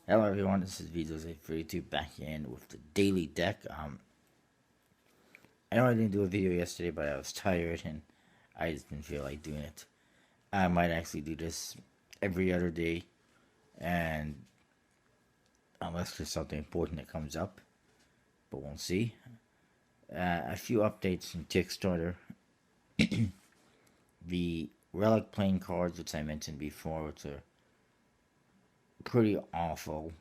Hello everyone, this is Vizos832 back in with the daily deck. I know I didn't do a video yesterday, but I was tired and I just didn't feel like doing it. I might actually do this every other day, and unless there's something important that comes up, but we'll see. A few updates from Kickstarter. The Relic playing cards, which I mentioned before, which are pretty awful.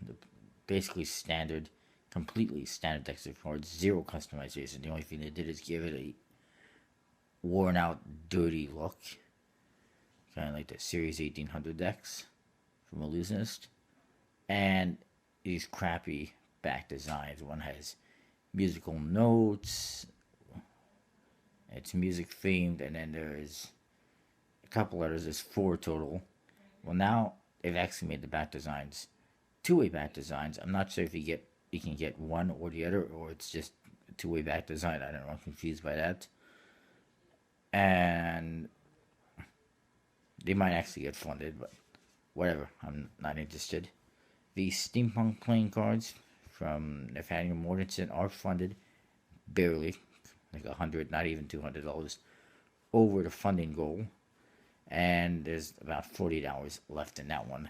Basically standard, completely standard decks of cards, zero customization. The only thing they did is give it a worn out, dirty look, kind of like the Series 1800 decks from Illusionist. And these crappy back designs. One has musical notes, it's music themed, and then there's a couple letters. There's four total. Well, now they've actually made the back designs two-way back designs. I'm not sure if you can get one or the other, or it's just a two-way back design. I don't know. I'm confused by that. And they might actually get funded, but whatever. I'm not interested. The steampunk playing cards from Nathaniel Mortensen are funded barely, like $100, not even $200 over the funding goal. And there's about 48 hours left in that one,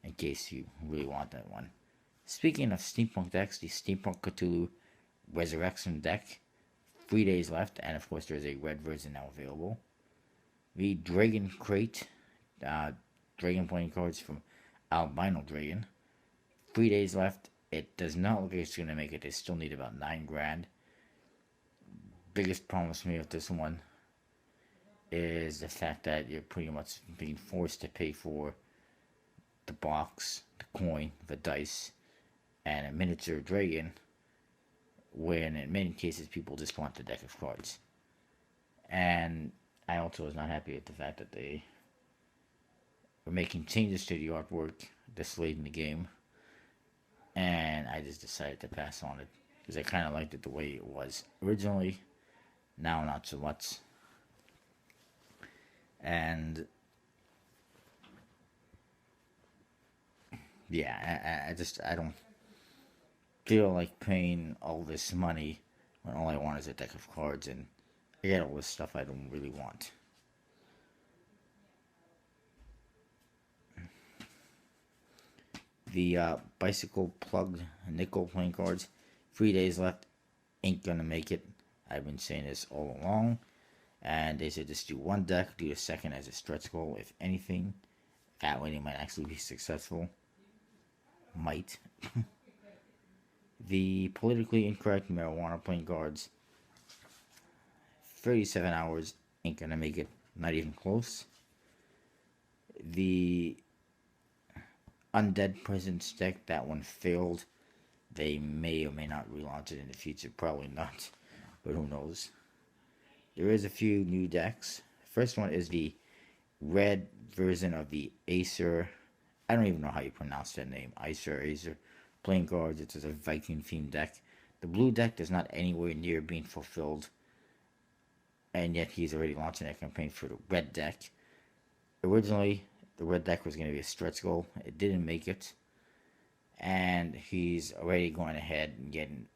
in case you really want that one. Speaking of steampunk decks, the Steampunk Cthulhu Resurrection deck, 3 days left, and of course there's a red version now available. The Dragon Crate, Dragon playing cards from Albino Dragon, 3 days left. It does not look like it's going to make it. They still need about 9 grand. Biggest problem for me with this one is the fact that you're pretty much being forced to pay for the box, the coin, the dice, and a miniature dragon, when in many cases people just want the deck of cards. And I also was not happy with the fact that they were making changes to the artwork this late in the game, and I just decided to pass on it because I kind of liked it the way it was originally. Now not so much. And yeah, I don't feel like paying all this money when all I want is a deck of cards, and I get all this stuff I don't really want. The bicycle plugged nickel playing cards, 3 days left, ain't gonna make it. I've been saying this all along, and they said just do one deck, do the second as a stretch goal, if anything. That way they might actually be successful. Might. The politically incorrect marijuana playing cards, 37 hours, ain't gonna make it, not even close. The Undead Presence deck, that one failed. They may or may not relaunch it in the future, probably not, but who knows. There is a few new decks. First one is the red version of the Acer. I don't even know how you pronounce that name. Acer playing cards. It is a Viking themed deck. The blue deck is not anywhere near being fulfilled, and yet he's already launching a campaign for the red deck. Originally, the red deck was going to be a stretch goal. It didn't make it, and he's already going ahead and getting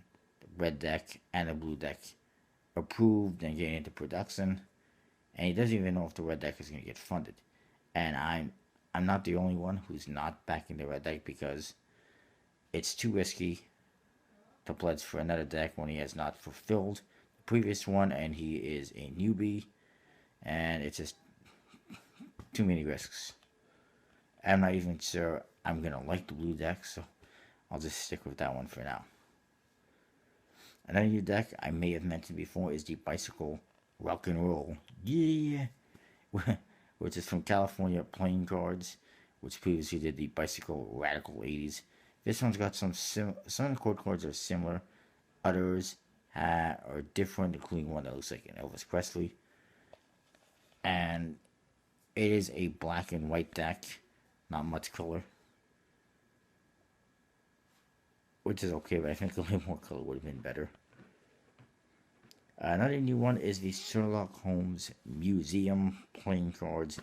the red deck and the blue deck approved and getting into production, and he doesn't even know if the red deck is going to get funded. And I'm not the only one who's not backing the red deck, because it's too risky to pledge for another deck when he has not fulfilled the previous one and he is a newbie, and it's just too many risks. I'm not even sure I'm gonna like the blue deck, so I'll just stick with that one for now. Another new deck I may have mentioned before is the Bicycle Rock and Roll. Yeah! Which is from California Playing Cards, which previously did the Bicycle Radical 80s. This one's got some of the code cards are similar, others are different, including one that looks like an Elvis Presley. And it is a black and white deck, not much color, which is okay, but I think a little more color would have been better. Another new one is the Sherlock Holmes Museum Playing Cards.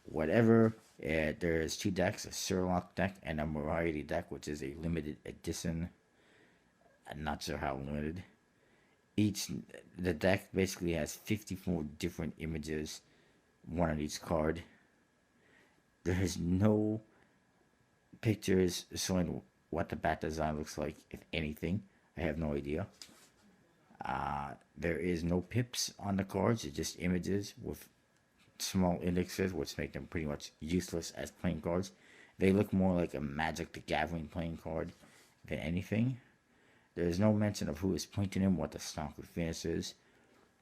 Whatever, There's two decks, a Sherlock deck and a Variety deck, which is a limited edition. I'm not sure how limited. Each the deck basically has 54 different images, one on each card. There is no pictures showing what the bat design looks like, if anything. I have no idea. There is no pips on the cards, it's just images with small indexes, which make them pretty much useless as playing cards. They look more like a Magic the Gathering playing card than anything. There is no mention of who is printing them, what the stock or finish is.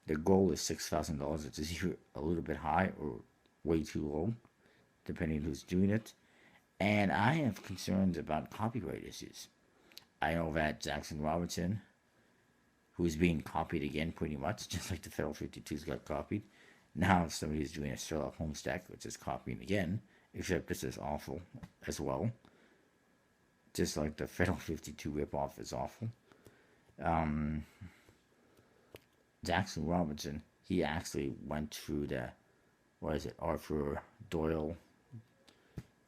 The goal is $6,000, which is either a little bit high or way too low, depending on who's doing it. And I have concerns about copyright issues. I know that Jackson Robinson, who's being copied again pretty much, just like the Federal 52s got copied. Now somebody is doing a Sherlock Holmes deck, which is copying again, except this is awful as well. Just like the Federal 52 ripoff is awful. Jackson Robinson, he actually went through the, what is it, Arthur Doyle,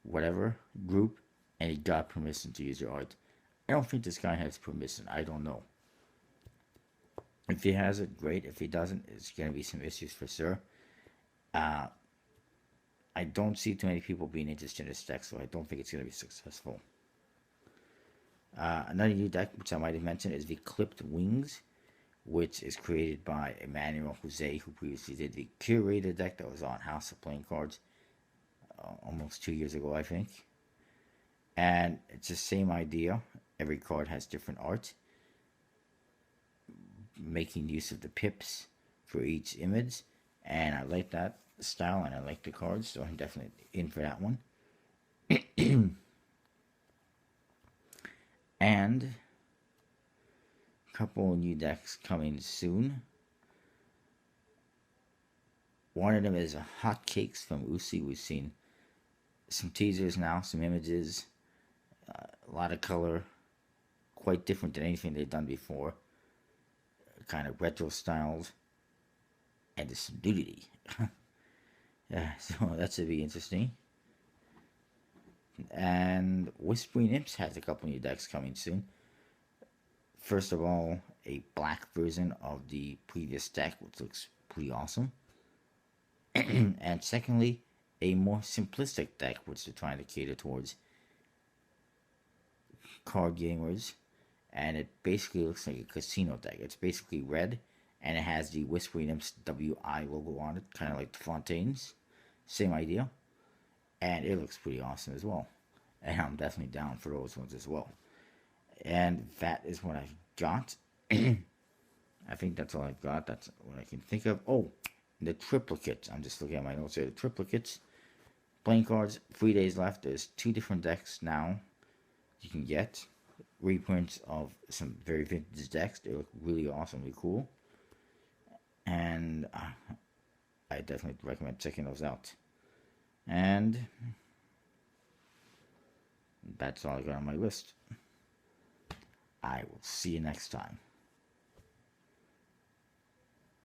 whatever, group, and he got permission to use your art. I don't think this guy has permission. I don't know. If he has it, great. If he doesn't, it's going to be some issues for sure. I don't see too many people being interested in this deck, so I don't think it's going to be successful. Another new deck, which I might have mentioned, is the Clipped Wings, which is created by Emmanuel Jose, who previously did the Curator deck that was on House of Playing Cards almost 2 years ago, I think. And it's the same idea. Every card has different art, making use of the pips for each image. And I like that style, and I like the cards, so I'm definitely in for that one. And a couple of new decks coming soon. One of them is a Hotcakes from Uzi. We've seen some teasers now, some images, a lot of color, quite different than anything they've done before. Kind of retro styled, and there's some nudity. Yeah, so that should be interesting. And Whispering Imps has a couple new decks coming soon. First of all, a black version of the previous deck, which looks pretty awesome. And secondly, a more simplistic deck, which they're trying to cater towards card gamers. And it basically looks like a casino deck. It's basically red, and it has the Whispering Imps WI logo on it, kind of like the Fontaines. Same idea. And it looks pretty awesome as well. And I'm definitely down for those ones as well. And that is what I've got. I think that's all I've got. That's what I can think of. Oh, the triplicates. I'm just looking at my notes here. The triplicates. Playing cards. 3 days left. There's 2 different decks now you can get. Reprints of some very vintage decks. They look really awesome, really cool. And I definitely recommend checking those out. And that's all I got on my list. I will see you next time.